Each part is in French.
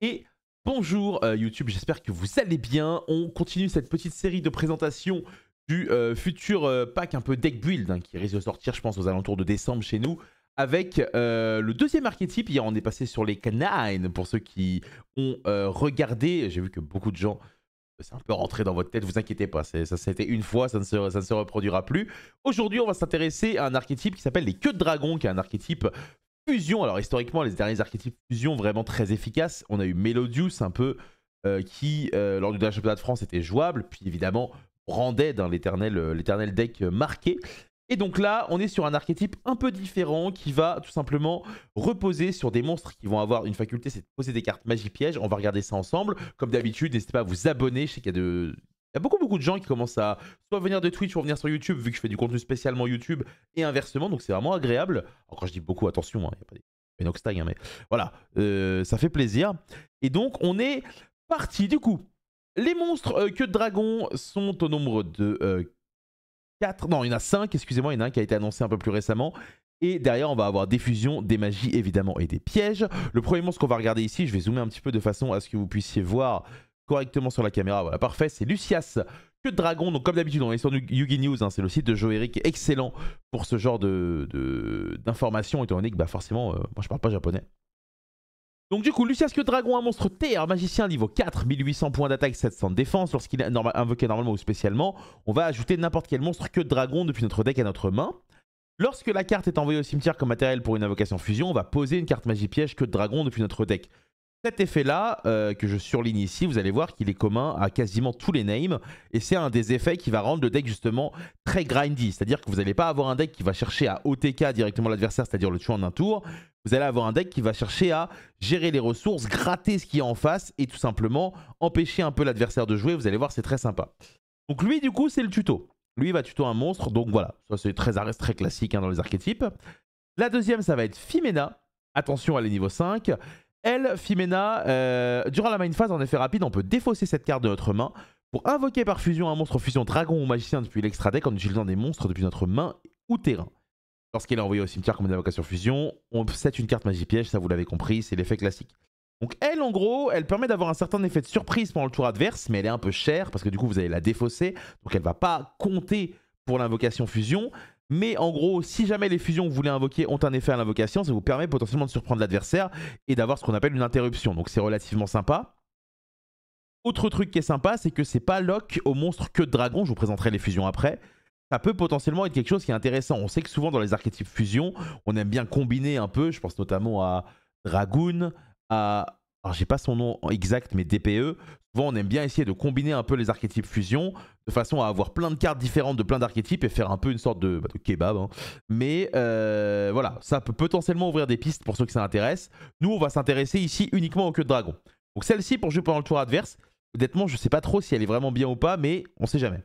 Et bonjour YouTube, j'espère que vous allez bien. On continue cette petite série de présentation du futur pack un peu deck build qui risque de sortir je pense aux alentours de décembre chez nous. Avec le deuxième archétype, hier on est passé sur les canines pour ceux qui ont regardé. J'ai vu que beaucoup de gens, c'est un peu rentré dans votre tête, vous inquiétez pas, ça c'était une fois, ça ne se reproduira plus. Aujourd'hui on va s'intéresser à un archétype qui s'appelle les queues de dragon, qui est un archétype fusion. Alors historiquement les derniers archétypes fusion vraiment très efficaces, on a eu Melodius un peu qui lors du dernier championnat de France était jouable, puis évidemment Branded, l'éternel deck marqué. Et donc là on est sur un archétype un peu différent qui va tout simplement reposer sur des monstres qui vont avoir une faculté, c'est de poser des cartes magie piège. On va regarder ça ensemble. Comme d'habitude, n'hésitez pas à vous abonner, je sais qu'il y a il y a beaucoup de gens qui commencent à soit venir de Twitch ou venir sur YouTube, vu que je fais du contenu spécialement YouTube et inversement, donc c'est vraiment agréable. Alors quand je dis beaucoup, attention, il n'y a pas des Noxtag, mais voilà, ça fait plaisir. Et donc on est parti. Du coup, les monstres queue de dragon sont au nombre de 4, non il y en a 5, excusez-moi, il y en a un qui a été annoncé un peu plus récemment. Et derrière, on va avoir des fusions, des magies évidemment et des pièges. Le premier monstre qu'on va regarder ici, je vais zoomer un petit peu de façon à ce que vous puissiez voir correctement sur la caméra. Voilà, parfait, c'est Lucias, queue de dragon. Donc comme d'habitude, on est sur Yugi News, c'est le site de Joe Eric, excellent pour ce genre d'informations, étant donné que bah, forcément, moi je parle pas japonais. Donc du coup, Lucias queue de dragon, un monstre TR magicien niveau 4, 1800 points d'attaque, 700 de défense. Lorsqu'il est invoqué normalement ou spécialement, on va ajouter n'importe quel monstre queue de dragon depuis notre deck à notre main. Lorsque la carte est envoyée au cimetière comme matériel pour une invocation fusion, on va poser une carte magie piège queue de dragon depuis notre deck. Cet effet-là, que je surligne ici, vous allez voir qu'il est commun à quasiment tous les names. Et c'est un des effets qui va rendre le deck justement très grindy. C'est-à-dire que vous n'allez pas avoir un deck qui va chercher à OTK directement l'adversaire, c'est-à-dire le tuer en un tour. Vous allez avoir un deck qui va chercher à gérer les ressources, gratter ce qu'il y a en face et tout simplement empêcher un peu l'adversaire de jouer. Vous allez voir, c'est très sympa. Donc lui, du coup, c'est le tuto. Lui, il va tuto un monstre. Donc voilà, ça c'est très classique dans les archétypes. La deuxième, ça va être Fimena. Attention, elle est niveau 5. Elle, Fimena, durant la main phase, en effet rapide, on peut défausser cette carte de notre main pour invoquer par fusion un monstre fusion dragon ou magicien depuis l'extra deck en utilisant des monstres depuis notre main ou terrain. Lorsqu'elle est envoyée au cimetière comme une invocation fusion, on set une carte magie piège, ça vous l'avez compris, c'est l'effet classique. Donc elle, en gros, elle permet d'avoir un certain effet de surprise pendant le tour adverse, mais elle est un peu chère parce que du coup vous allez la défausser, donc elle va pas compter pour l'invocation fusion. Mais en gros, si jamais les fusions que vous voulez invoquer ont un effet à l'invocation, ça vous permet potentiellement de surprendre l'adversaire et d'avoir ce qu'on appelle une interruption. Donc c'est relativement sympa. Autre truc qui est sympa, c'est que c'est pas lock au monstre queue de dragon. Je vous présenterai les fusions après. Ça peut potentiellement être quelque chose qui est intéressant. On sait que souvent dans les archétypes fusion, on aime bien combiner un peu. Je pense notamment à Dragoon, à... Alors j'ai pas son nom exact, mais DPE. Souvent on aime bien essayer de combiner un peu les archétypes fusion de façon à avoir plein de cartes différentes de plein d'archétypes et faire un peu une sorte de kebab. Hein. Mais voilà, ça peut potentiellement ouvrir des pistes pour ceux que ça intéresse. Nous on va s'intéresser ici uniquement aux queues de dragon. Donc celle-ci pour jouer pendant le tour adverse, honnêtement je sais pas trop si elle est vraiment bien ou pas, mais on sait jamais.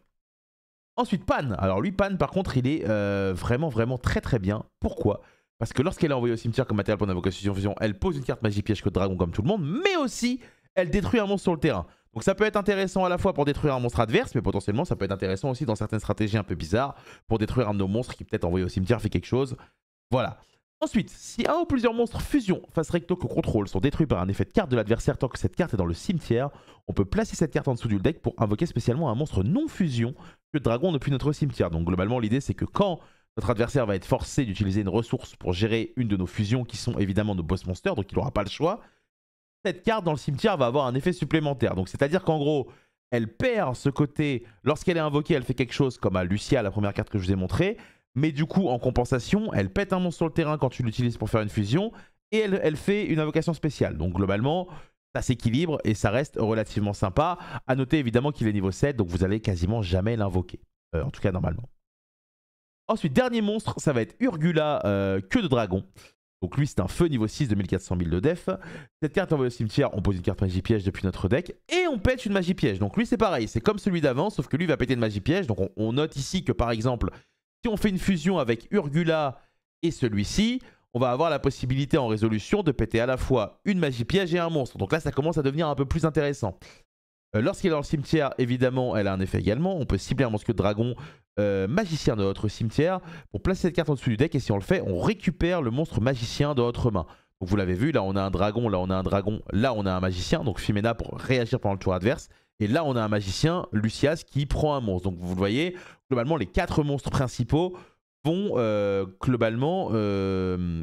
Ensuite Pan, alors lui Pan par contre il est vraiment très bien. Pourquoi ? Parce que lorsqu'elle est envoyée au cimetière comme matériel pour une invocation fusion, elle pose une carte magie piège queue de dragon comme tout le monde, mais aussi elle détruit un monstre sur le terrain. Donc ça peut être intéressant à la fois pour détruire un monstre adverse, mais potentiellement ça peut être intéressant aussi dans certaines stratégies un peu bizarres pour détruire un de nos monstres qui peut-être envoyé au cimetière fait quelque chose. Voilà. Ensuite, si un ou plusieurs monstres fusion face recto que contrôle sont détruits par un effet de carte de l'adversaire tant que cette carte est dans le cimetière, on peut placer cette carte en dessous du deck pour invoquer spécialement un monstre non fusion queue de dragon depuis notre cimetière. Donc globalement l'idée c'est que quand notre adversaire va être forcé d'utiliser une ressource pour gérer une de nos fusions qui sont évidemment nos boss monsters, donc il n'aura pas le choix. Cette carte dans le cimetière va avoir un effet supplémentaire. Donc c'est-à-dire qu'en gros, elle perd ce côté, lorsqu'elle est invoquée, elle fait quelque chose comme à Lucia, la première carte que je vous ai montrée. Mais du coup, en compensation, elle pète un monstre sur le terrain quand tu l'utilises pour faire une fusion. Et elle fait une invocation spéciale. Donc globalement, ça s'équilibre et ça reste relativement sympa. A noter évidemment qu'il est niveau 7, donc vous allez quasiment jamais l'invoquer. En tout cas normalement. Ensuite, dernier monstre, ça va être Urgula, queue de dragon. Donc lui, c'est un feu niveau 6 de 1400 000 de def. Cette carte envoyée au cimetière, on pose une carte magie piège depuis notre deck. Et on pète une magie piège. Donc lui, c'est pareil, c'est comme celui d'avant, sauf que lui va péter une magie piège. Donc on note ici que par exemple, si on fait une fusion avec Urgula et celui-ci, on va avoir la possibilité en résolution de péter à la fois une magie piège et un monstre. Donc là, ça commence à devenir un peu plus intéressant. Lorsqu'elle est dans le cimetière, évidemment, elle a un effet également. On peut cibler un monstre de dragon magicien de notre cimetière pour placer cette carte en dessous du deck. Et si on le fait, on récupère le monstre magicien de notre main. Donc vous l'avez vu, là on a un dragon, là on a un dragon, là on a un magicien, donc Fimena pour réagir pendant le tour adverse. Et là on a un magicien, Lucias, qui prend un monstre. Donc vous le voyez, globalement les 4 monstres principaux vont globalement,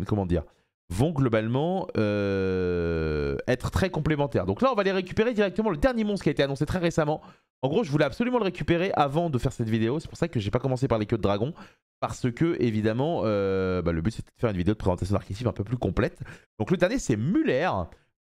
comment dire, vont globalement être très complémentaires. Donc là on va les récupérer directement, le dernier monstre qui a été annoncé très récemment. En gros je voulais absolument le récupérer avant de faire cette vidéo, c'est pour ça que j'ai pas commencé par les queues de dragon. Parce que évidemment le but c'était de faire une vidéo de présentation d'archétype un peu plus complète. Donc le dernier c'est Muller.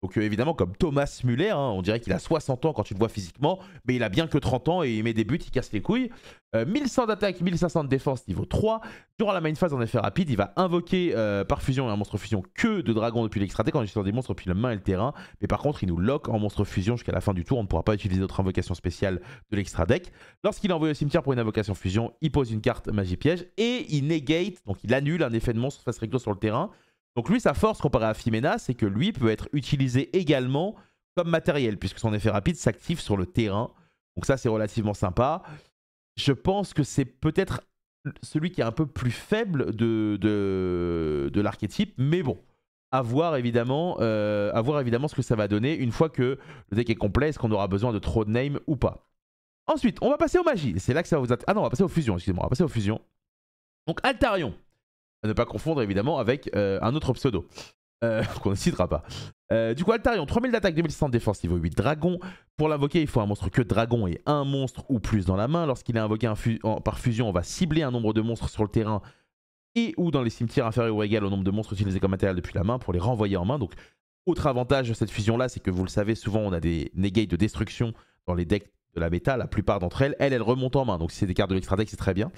Donc évidemment comme Thomas Muller, hein, on dirait qu'il a 60 ans quand tu le vois physiquement, mais il a bien que 30 ans et il met des buts, il casse les couilles. 1100 d'attaque, 1500 de défense niveau 3. Durant la main phase en effet rapide, il va invoquer par fusion et un monstre fusion que de dragon depuis l'extra deck en utilisant des monstres depuis la main et le terrain. Mais par contre il nous lock en monstre fusion jusqu'à la fin du tour, on ne pourra pas utiliser d'autres invocations spéciales de l'extra deck. Lorsqu'il est envoyé au cimetière pour une invocation fusion, il pose une carte magie piège et il negate, donc il annule un effet de monstre face recto sur le terrain. Donc lui, sa force comparé à Fimena, c'est que lui peut être utilisé également comme matériel, puisque son effet rapide s'active sur le terrain. Donc ça, c'est relativement sympa. Je pense que c'est peut-être celui qui est un peu plus faible de l'archétype, mais bon, à voir évidemment ce que ça va donner une fois que le deck est complet, est-ce qu'on aura besoin de Throne Name ou pas. Ensuite, on va passer aux magies. C'est là que ça va vous... Ah non, on va passer aux fusions, excusez-moi, on va passer aux fusions. Donc Altarion. À ne pas confondre évidemment avec un autre pseudo qu'on ne citera pas. Du coup, Altarion, 3000 d'attaque, 2100 de défense, niveau 8 dragon. Pour l'invoquer, il faut un monstre que dragon et un monstre ou plus dans la main. Lorsqu'il est invoqué par fusion, on va cibler un nombre de monstres sur le terrain et ou dans les cimetières inférieurs ou égal au nombre de monstres utilisés comme matériel depuis la main pour les renvoyer en main. Donc, autre avantage de cette fusion-là, c'est que vous le savez, souvent on a des negates de destruction dans les decks de la méta. La plupart d'entre elles, elles remontent en main. Donc, si c'est des cartes de l'extra deck, c'est très bien.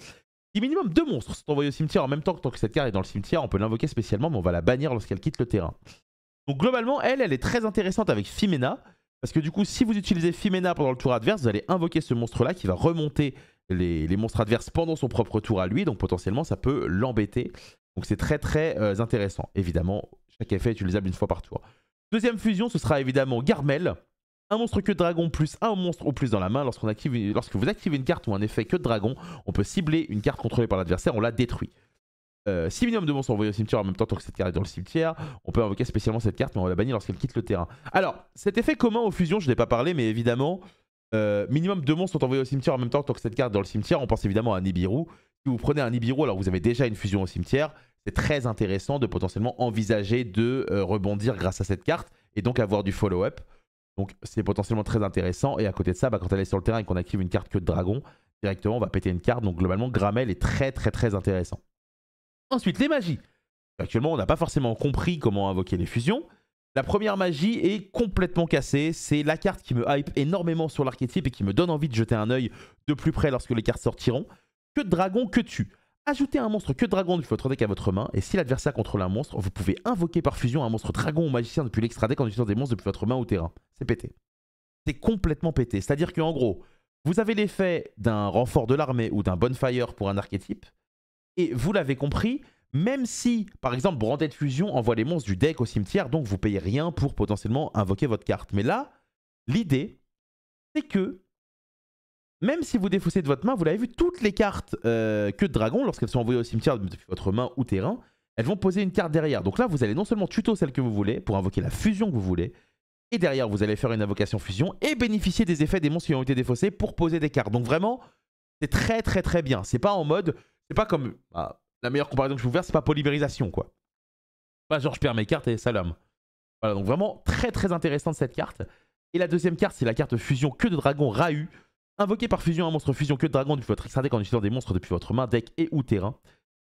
Si minimum 2 monstres sont envoyés au cimetière en même temps que cette carte est dans le cimetière, on peut l'invoquer spécialement, mais on va la bannir lorsqu'elle quitte le terrain. Donc globalement, elle est très intéressante avec Fimena, parce que du coup, si vous utilisez Fimena pendant le tour adverse, vous allez invoquer ce monstre-là qui va remonter les monstres adverses pendant son propre tour à lui, donc potentiellement ça peut l'embêter. Donc c'est très intéressant. Évidemment, chaque effet est utilisable une fois par tour. Deuxième fusion, ce sera évidemment Garmel. Un monstre que de dragon plus un monstre ou plus dans la main. Lorsque vous activez une carte ou un effet que de dragon, on peut cibler une carte contrôlée par l'adversaire, on la détruit. Si minimum de monstres sont envoyés au cimetière en même temps que cette carte est dans le cimetière, on peut invoquer spécialement cette carte, mais on va la bannir lorsqu'elle quitte le terrain. Alors, cet effet commun aux fusions, je n'ai pas parlé, mais évidemment, minimum de monstres sont envoyés au cimetière en même temps que cette carte est dans le cimetière. On pense évidemment à Nibiru. Si vous prenez un Nibiru, alors vous avez déjà une fusion au cimetière, c'est très intéressant de potentiellement envisager de rebondir grâce à cette carte et donc avoir du follow-up. Donc c'est potentiellement très intéressant. Et à côté de ça, quand elle est sur le terrain et qu'on active une carte que de dragon, directement on va péter une carte. Donc globalement, Gramel est très intéressant. Ensuite, les magies. Actuellement, on n'a pas forcément compris comment invoquer les fusions. La première magie est complètement cassée. C'est la carte qui me hype énormément sur l'archétype et qui me donne envie de jeter un œil de plus près lorsque les cartes sortiront. Que de dragon, que tue. Ajoutez un monstre que de dragon depuis votre deck à votre main, et si l'adversaire contrôle un monstre, vous pouvez invoquer par fusion un monstre dragon ou magicien depuis l'extra deck en utilisant des monstres depuis votre main ou terrain. C'est pété. C'est complètement pété. C'est-à-dire qu'en gros, vous avez l'effet d'un renfort de l'armée ou d'un bonfire pour un archétype, et vous l'avez compris, même si, par exemple, Branded Fusion envoie les monstres du deck au cimetière, donc vous payez rien pour potentiellement invoquer votre carte. Mais là, l'idée, c'est que même si vous défaussez de votre main, vous l'avez vu, toutes les cartes que de dragon, lorsqu'elles sont envoyées au cimetière depuis votre main ou terrain, elles vont poser une carte derrière. Donc là, vous allez non seulement tuto celle que vous voulez pour invoquer la fusion que vous voulez, et derrière, vous allez faire une invocation fusion et bénéficier des effets des monstres qui ont été défaussés pour poser des cartes. Donc vraiment, c'est très bien. C'est pas en mode, c'est pas comme la meilleure comparaison que je peux vous faire, c'est pas polymérisation quoi. Pas genre je perds mes cartes et salam. Voilà, donc vraiment très intéressante cette carte. Et la deuxième carte, c'est la carte fusion que de dragon Rahu. Invoquez par fusion un monstre fusion que de dragon depuis votre extra deck en utilisant des monstres depuis votre main, deck et ou terrain.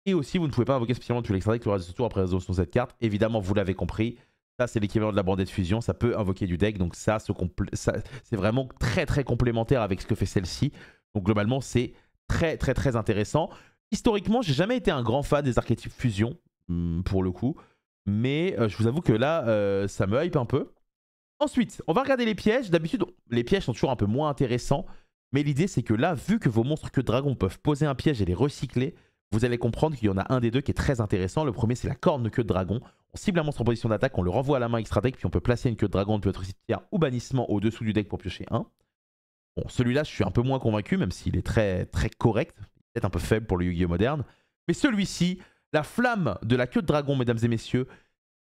Et aussi, vous ne pouvez pas invoquer spécialement depuis l'extra deck le reste de ce tour après la résolution de cette carte. Évidemment, vous l'avez compris. Ça, c'est l'équivalent de la bandette fusion. Ça peut invoquer du deck. Donc ça c'est vraiment très complémentaire avec ce que fait celle-ci. Donc globalement, c'est très intéressant. Historiquement, j'ai jamais été un grand fan des archétypes fusion, pour le coup. Mais je vous avoue que là, ça me hype un peu. Ensuite, on va regarder les pièges. D'habitude, les pièges sont toujours un peu moins intéressants. Mais l'idée, c'est que là, vu que vos monstres que de dragon peuvent poser un piège et les recycler, vous allez comprendre qu'il y en a un des deux qui est très intéressant. Le premier, c'est la corne queue de dragon. On cible un monstre en position d'attaque, on le renvoie à la main extra deck, puis on peut placer une queue de dragon depuis votre cimetière ou bannissement au-dessous du deck pour piocher un. Bon, celui-là, je suis un peu moins convaincu, même s'il est très correct. Peut-être un peu faible pour le Yu-Gi-Oh moderne. Mais celui-ci, la flamme de la queue de dragon, mesdames et messieurs,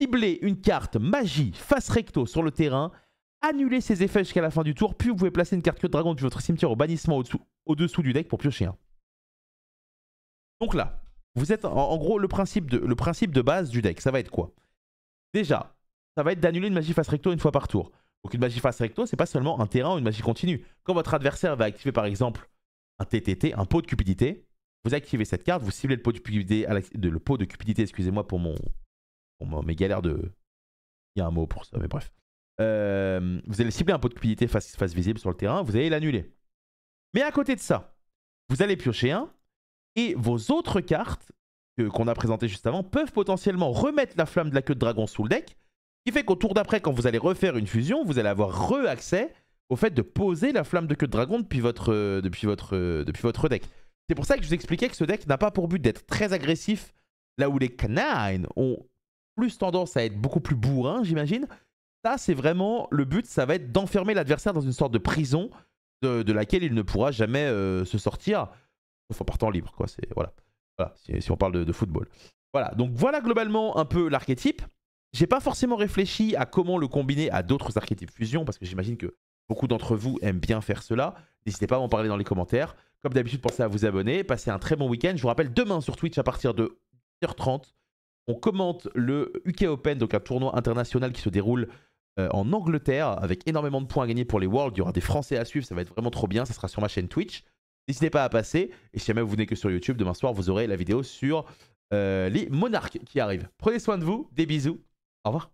ciblez une carte magie face recto sur le terrain, annulez ses effets jusqu'à la fin du tour, puis vous pouvez placer une carte queue de dragon depuis votre cimetière au bannissement au-dessous du deck pour piocher un. Donc là, vous êtes en gros le principe de base du deck, ça va être quoi? Déjà, ça va être d'annuler une magie face recto une fois par tour. Donc une magie face recto, c'est pas seulement un terrain ou une magie continue. Quand votre adversaire va activer par exemple un TTT, un pot de cupidité, vous activez cette carte, vous ciblez le pot de cupidité, excusez-moi pour mes galères de... Il y a un mot pour ça, mais bref. Vous allez cibler un pot de cupidité face visible sur le terrain, vous allez l'annuler. Mais à côté de ça, vous allez piocher un, et vos autres cartes qu'on a présentées juste avant peuvent potentiellement remettre la flamme de la queue de dragon sous le deck, ce qui fait qu'au tour d'après, quand vous allez refaire une fusion, vous allez avoir re-accès au fait de poser la flamme de queue de dragon depuis votre deck. C'est pour ça que je vous expliquais que ce deck n'a pas pour but d'être très agressif, là où les canines ont plus tendance à être beaucoup plus bourrins, j'imagine. Ça, c'est vraiment le but, ça va être d'enfermer l'adversaire dans une sorte de prison de laquelle il ne pourra jamais se sortir, sauf en partant libre, quoi. Voilà, si on parle de football. Voilà, donc voilà globalement un peu l'archétype. J'ai pas forcément réfléchi à comment le combiner à d'autres archétypes fusion, parce que j'imagine que beaucoup d'entre vous aiment bien faire cela. N'hésitez pas à m'en parler dans les commentaires. Comme d'habitude, pensez à vous abonner, passez un très bon week-end. Je vous rappelle, demain sur Twitch à partir de 10h30, on commente le UK Open, donc un tournoi international qui se déroule en Angleterre, avec énormément de points à gagner pour les Worlds. Il y aura des Français à suivre, ça va être vraiment trop bien. Ça sera sur ma chaîne Twitch. N'hésitez pas à passer. Et si jamais vous venez que sur YouTube, demain soir, vous aurez la vidéo sur les monarques qui arrivent. Prenez soin de vous, des bisous. Au revoir.